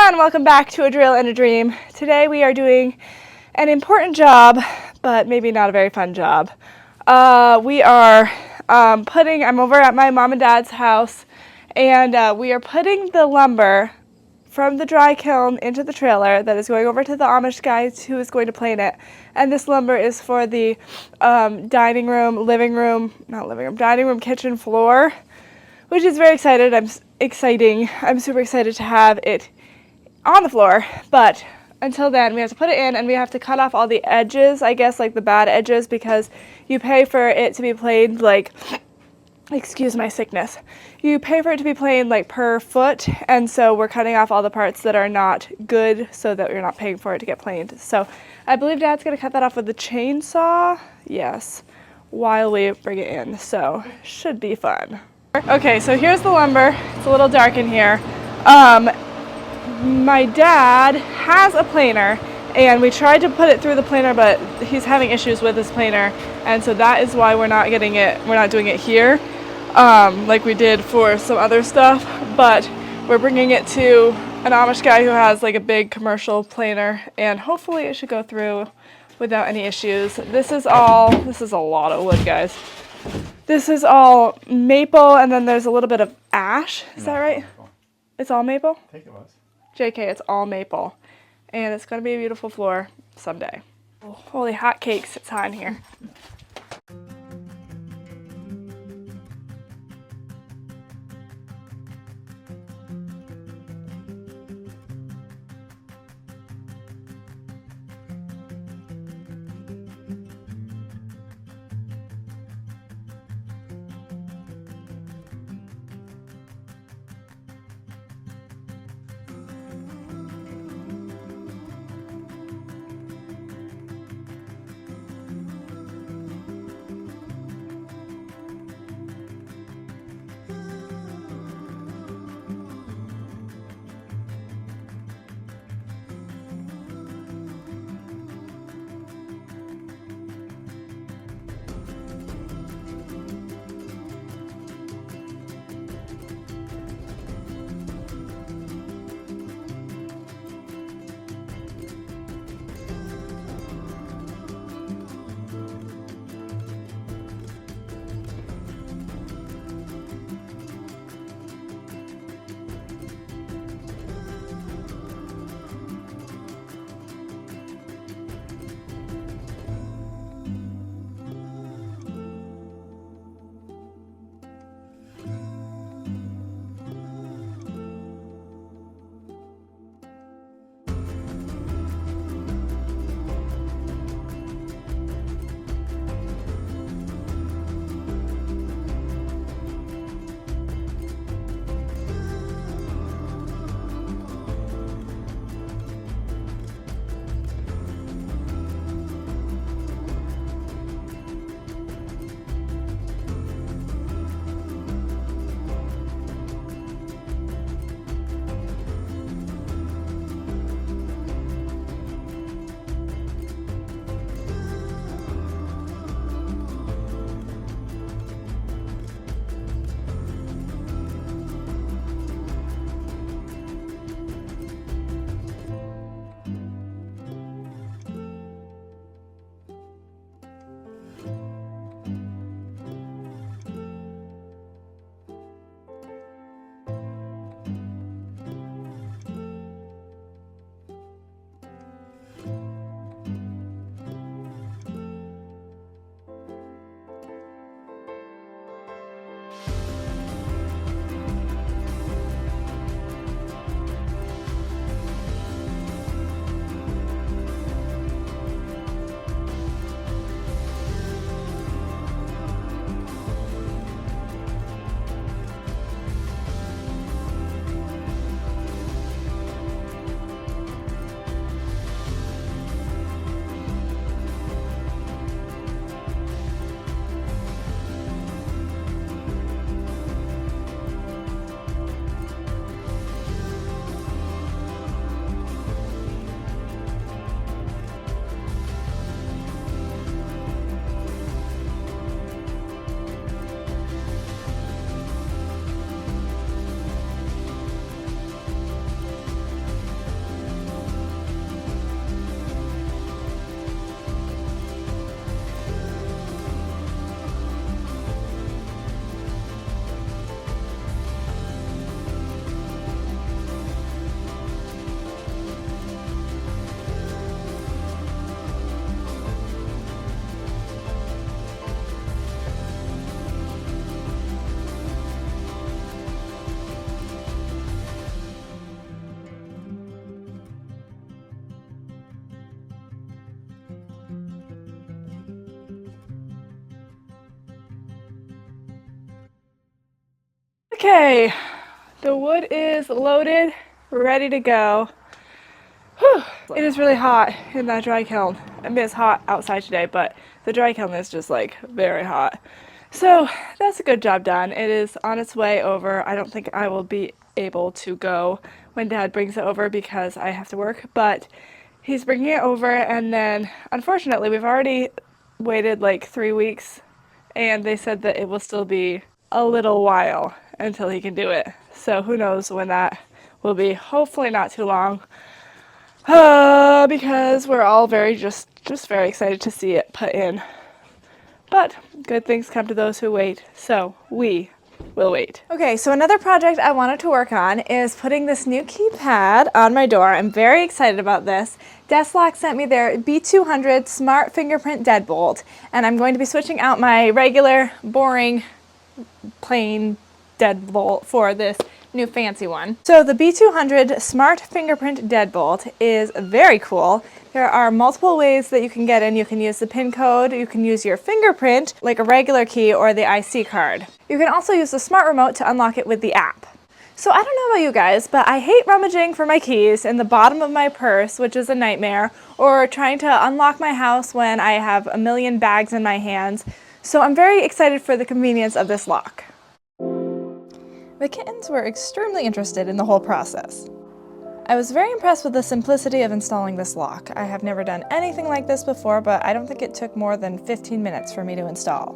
everyone, welcome back to A Drill and a Dream. Today we are doing an important job, but maybe not a very fun job. We are I'm over at my mom and dad's house, and we are putting the lumber from the dry kiln into the trailer that is going over to the Amish guy who is going to plane it. And this lumber is for the dining room, kitchen floor, which is very exciting. I'm super excited to have it on the floor, but until then we have to put it in and we have to cut off all the edges, I guess, like the bad edges, because you pay for it to be planed like, excuse my sickness, you pay for it to be planed like per foot, and so we're cutting off all the parts that are not good so that we're not paying for it to get planed. So I believe Dad's gonna cut that off with the chainsaw, yes, while we bring it in, so should be fun. Okay, so here's the lumber. It's a little dark in here. My dad has a planer, and we tried to put it through the planer, but he's having issues with his planer, and so that is why we're not doing it here like we did for some other stuff, but we're bringing it to an Amish guy who has like a big commercial planer, and hopefully it should go through without any issues. This is a lot of wood, guys. This is all maple, and then there's a little bit of ash. Is that right? It's all maple? I think it was. JK, it's all maple. And it's going to be a beautiful floor someday. Oh, holy hot cakes, it's hot in here. Okay, the wood is loaded, ready to go. Whew. It is really hot in that dry kiln. I mean, it's hot outside today, but the dry kiln is just like very hot. So that's a good job done. It is on its way over. I don't think I will be able to go when Dad brings it over because I have to work, but he's bringing it over, and then unfortunately we've already waited like 3 weeks, and they said that it will still be a little while until he can do it. So who knows when that will be. Hopefully not too long. Because we're all just very excited to see it put in. But good things come to those who wait, so we will wait. Okay, so another project I wanted to work on is putting this new keypad on my door. I'm very excited about this. DESLOC sent me their B200 Smart Fingerprint Deadbolt, and I'm going to be switching out my regular, boring, plain deadbolt for this new fancy one. So the B200 Smart Fingerprint Deadbolt is very cool. There are multiple ways that you can get in. You can use the PIN code, you can use your fingerprint, like a regular key, or the IC card. You can also use the smart remote to unlock it with the app. So I don't know about you guys, but I hate rummaging for my keys in the bottom of my purse, which is a nightmare, or trying to unlock my house when I have a million bags in my hands. So I'm very excited for the convenience of this lock. The kittens were extremely interested in the whole process. I was very impressed with the simplicity of installing this lock. I have never done anything like this before, but I don't think it took more than 15 minutes for me to install.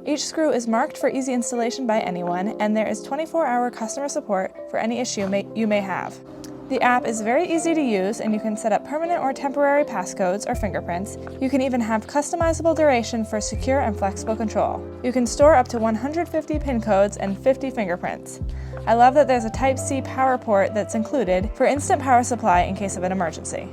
Each screw is marked for easy installation by anyone, and there is 24-hour customer support for any issue you may have. The app is very easy to use, and you can set up permanent or temporary passcodes or fingerprints. You can even have customizable duration for secure and flexible control. You can store up to 150 PIN codes and 50 fingerprints. I love that there's a Type-C power port that's included for instant power supply in case of an emergency.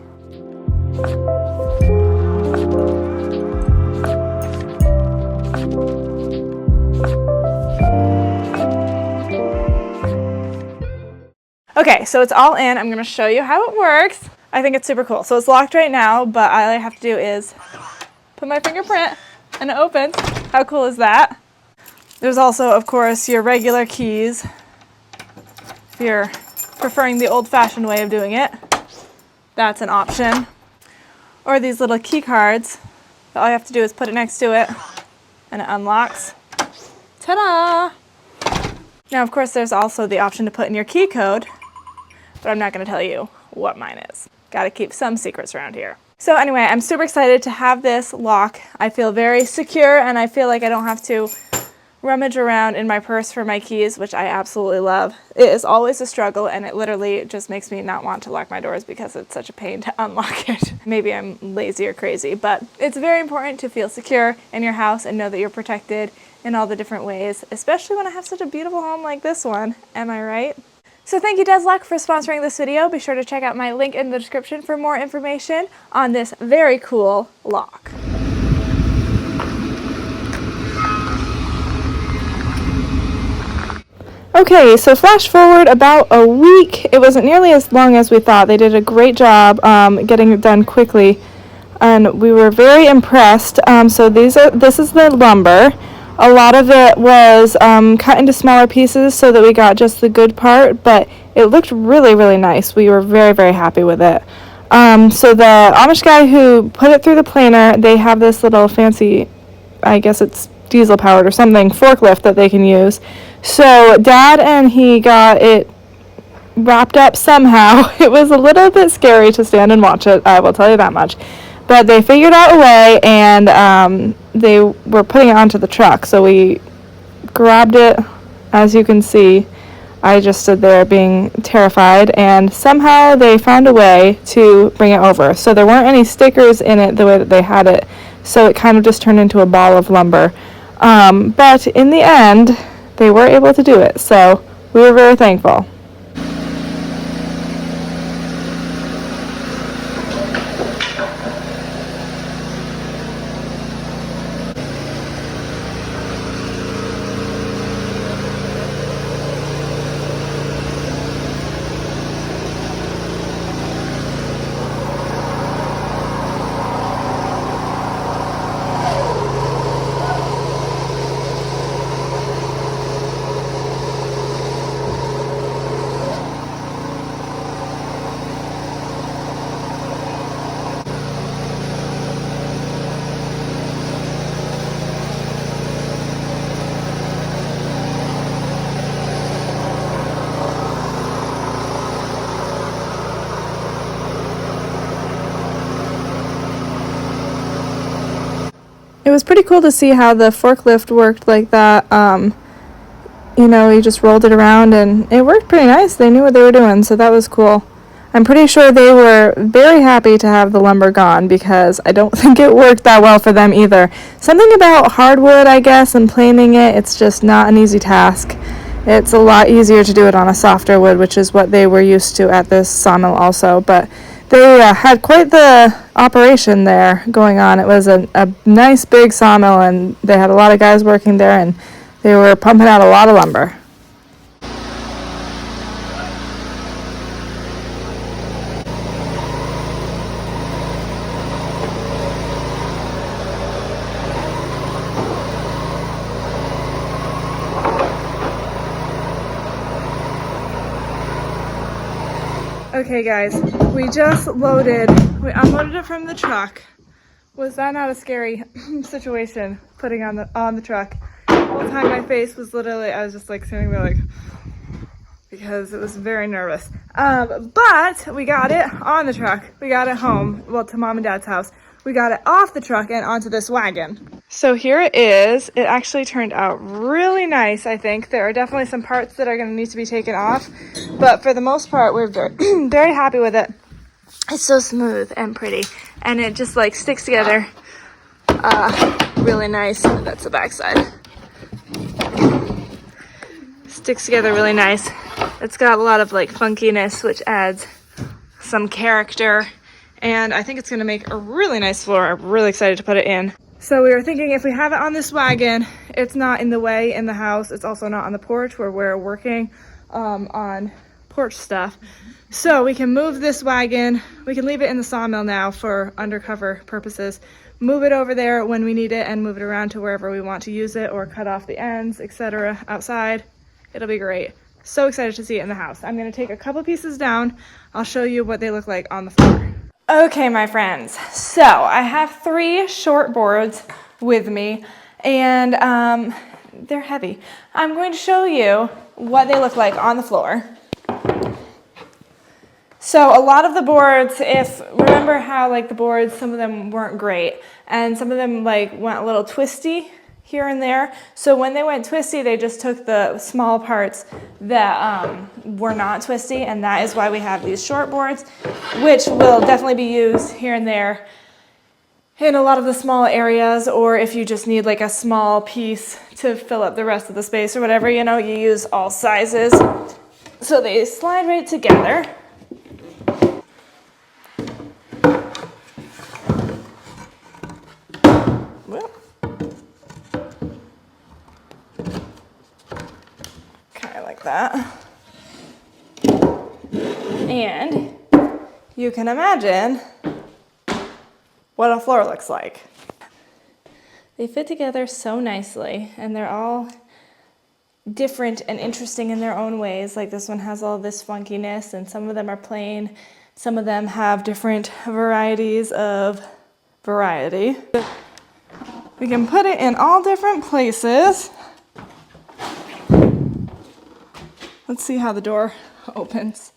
Okay, so it's all in. I'm going to show you how it works. I think it's super cool. So it's locked right now, but all I have to do is put my fingerprint and it opens. How cool is that? There's also, of course, your regular keys if you're preferring the old-fashioned way of doing it. That's an option. Or these little key cards. All you have to do is put it next to it and it unlocks. Ta-da! Now, of course, there's also the option to put in your key code, but I'm not going to tell you what mine is. Got to keep some secrets around here. So anyway, I'm super excited to have this lock. I feel very secure, and I feel like I don't have to rummage around in my purse for my keys, which I absolutely love. It is always a struggle, and it literally just makes me not want to lock my doors because it's such a pain to unlock it. Maybe I'm lazy or crazy, but it's very important to feel secure in your house and know that you're protected in all the different ways, especially when I have such a beautiful home like this one. Am I right? So thank you, DESLOC, for sponsoring this video. Be sure to check out my link in the description for more information on this very cool lock. Okay, so flash forward about a week. It wasn't nearly as long as we thought. They did a great job getting it done quickly, and we were very impressed. So this is the lumber. A lot of it was cut into smaller pieces so that we got just the good part, but it looked really, really nice. We were very, very happy with it. So the Amish guy who put it through the planer, they have this little fancy, I guess it's diesel powered or something, forklift that they can use. So Dad and he got it wrapped up somehow. It was a little bit scary to stand and watch it, I will tell you that much. But they figured out a way, and they were putting it onto the truck. So we grabbed it. As you can see, I just stood there being terrified, and somehow they found a way to bring it over. So there weren't any stickers in it the way that they had it, so it kind of just turned into a ball of lumber. But in the end, they were able to do it, so we were very thankful. It was pretty cool to see how the forklift worked like that. You know, you just rolled it around and it worked pretty nice. They knew what they were doing, so that was cool. I'm pretty sure they were very happy to have the lumber gone because I don't think it worked that well for them either. Something about hardwood, I guess, and planing it, it's just not an easy task. It's a lot easier to do it on a softer wood, which is what they were used to at this sawmill also. But they had quite the operation there going on. It was a nice big sawmill, and they had a lot of guys working there, and they were pumping out a lot of lumber. Okay guys, we unloaded it from the truck. Was that not a scary situation, putting on the truck? The whole time my face was literally, I was just like sitting there like, because it was very nervous. But we got it on the truck. We got it home, well, to mom and dad's house. We got it off the truck and onto this wagon. So here it is. It actually turned out really nice, I think. There are definitely some parts that are going to need to be taken off, but for the most part, we're very, very happy with it. It's so smooth and pretty, and it just like sticks together really nice. That's the backside. Sticks together really nice. It's got a lot of like funkiness, which adds some character, and I think it's going to make a really nice floor. I'm really excited to put it in. So we were thinking if we have it on this wagon, it's not in the way in the house. It's also not on the porch where we're working on porch stuff. So we can move this wagon. We can leave it in the sawmill now for undercover purposes. Move it over there when we need it and move it around to wherever we want to use it, or cut off the ends, etc. outside. It'll be great. So excited to see it in the house. I'm going to take a couple pieces down. I'll show you what they look like on the floor. Okay, my friends, so I have 3 short boards with me, and they're heavy. I'm going to show you what they look like on the floor. So a lot of the boards, remember how like the boards, some of them weren't great, and some of them like went a little twisty here and there. So when they went twisty, they just took the small parts that were not twisty, and that is why we have these short boards, which will definitely be used here and there in a lot of the small areas, or if you just need like a small piece to fill up the rest of the space or whatever, you know, you use all sizes. So they slide right together. That, and you can imagine what a floor looks like. They fit together so nicely, and they're all different and interesting in their own ways. Like this one has all this funkiness, and some of them are plain, some of them have different varieties of variety. We can put it in all different places. Let's see how the door opens.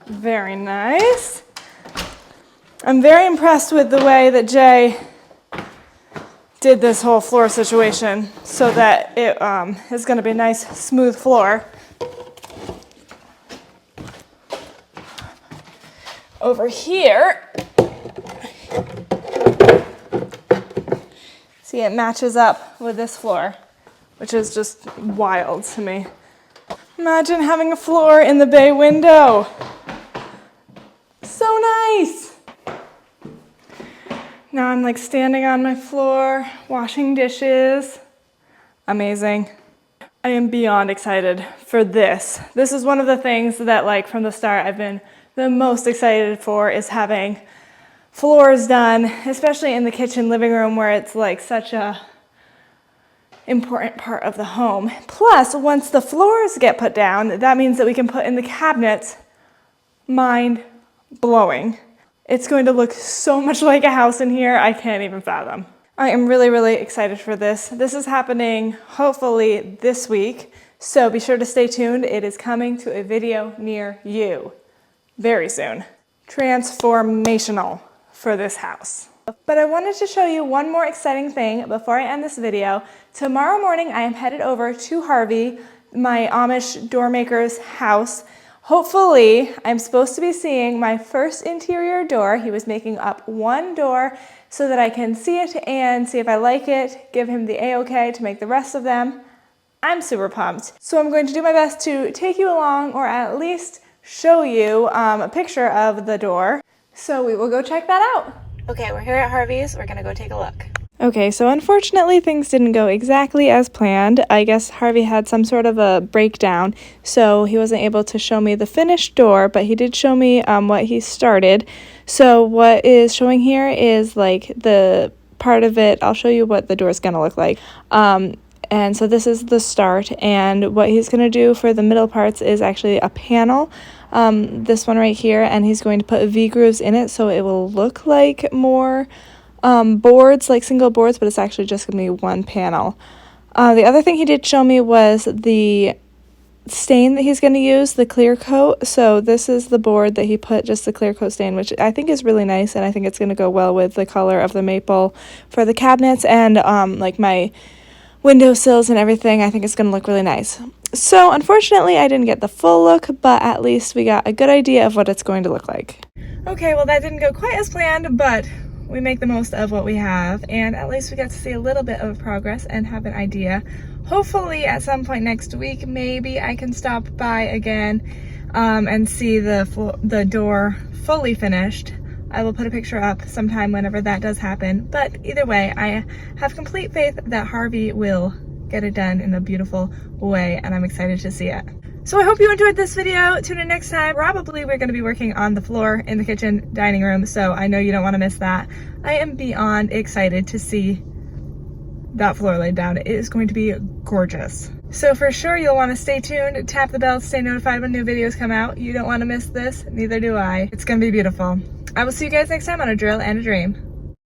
Very nice. I'm very impressed with the way that Jay did this whole floor situation so that it is going to be a nice smooth floor. Over here, see, it matches up with this floor, which is just wild to me. Imagine having a floor in the bay window. So nice. Now I'm like standing on my floor, washing dishes. Amazing. I am beyond excited for this. This is one of the things that like from the start I've been the most excited for, is having floors done, especially in the kitchen living room where it's like such a important part of the home. Plus, once the floors get put down, that means that we can put in the cabinets. Mind blowing. It's going to look so much like a house in here, I can't even fathom. I am really, really excited for this. This is happening hopefully this week, so be sure to stay tuned. It is coming to a video near you very soon. Transformational for this house. But I wanted to show you one more exciting thing before I end this video. Tomorrow morning I am headed over to Harvey, my Amish door maker's house. Hopefully, I'm supposed to be seeing my first interior door. He was making up one door so that I can see it and see if I like it, give him the A-OK to make the rest of them. I'm super pumped. So I'm going to do my best to take you along, or at least show you a picture of the door. So we will go check that out. Okay, we're here at Harvey's. We're gonna go take a look. Okay, so unfortunately things didn't go exactly as planned. I guess Harvey had some sort of a breakdown, so he wasn't able to show me the finished door, but he did show me what he started. So what is showing here is like the part of it. I'll show you what the door is going to look like. And so this is the start, and what he's going to do for the middle parts is actually a panel, this one right here, and he's going to put V-grooves in it so it will look like more boards, like single boards, but it's actually just going to be one panel. The other thing he did show me was the stain that he's going to use, the clear coat. So this is the board that he put just the clear coat stain, which I think is really nice, and I think it's going to go well with the color of the maple for the cabinets and like my windowsills and everything. I think it's going to look really nice. So unfortunately I didn't get the full look, but at least we got a good idea of what it's going to look like. Okay, well that didn't go quite as planned, but we make the most of what we have, and at least we got to see a little bit of progress and have an idea. Hopefully at some point next week, maybe I can stop by again and see the door fully finished. I will put a picture up sometime whenever that does happen, but either way, I have complete faith that Harvey will get it done in a beautiful way, and I'm excited to see it. So I hope you enjoyed this video. Tune in next time. Probably we're going to be working on the floor in the kitchen dining room, so I know you don't want to miss that. I am beyond excited to see that floor laid down. It is going to be gorgeous. So for sure you'll want to stay tuned, tap the bell to stay notified when new videos come out. You don't want to miss this, neither do I. It's going to be beautiful. I will see you guys next time on A Drill and a Dream.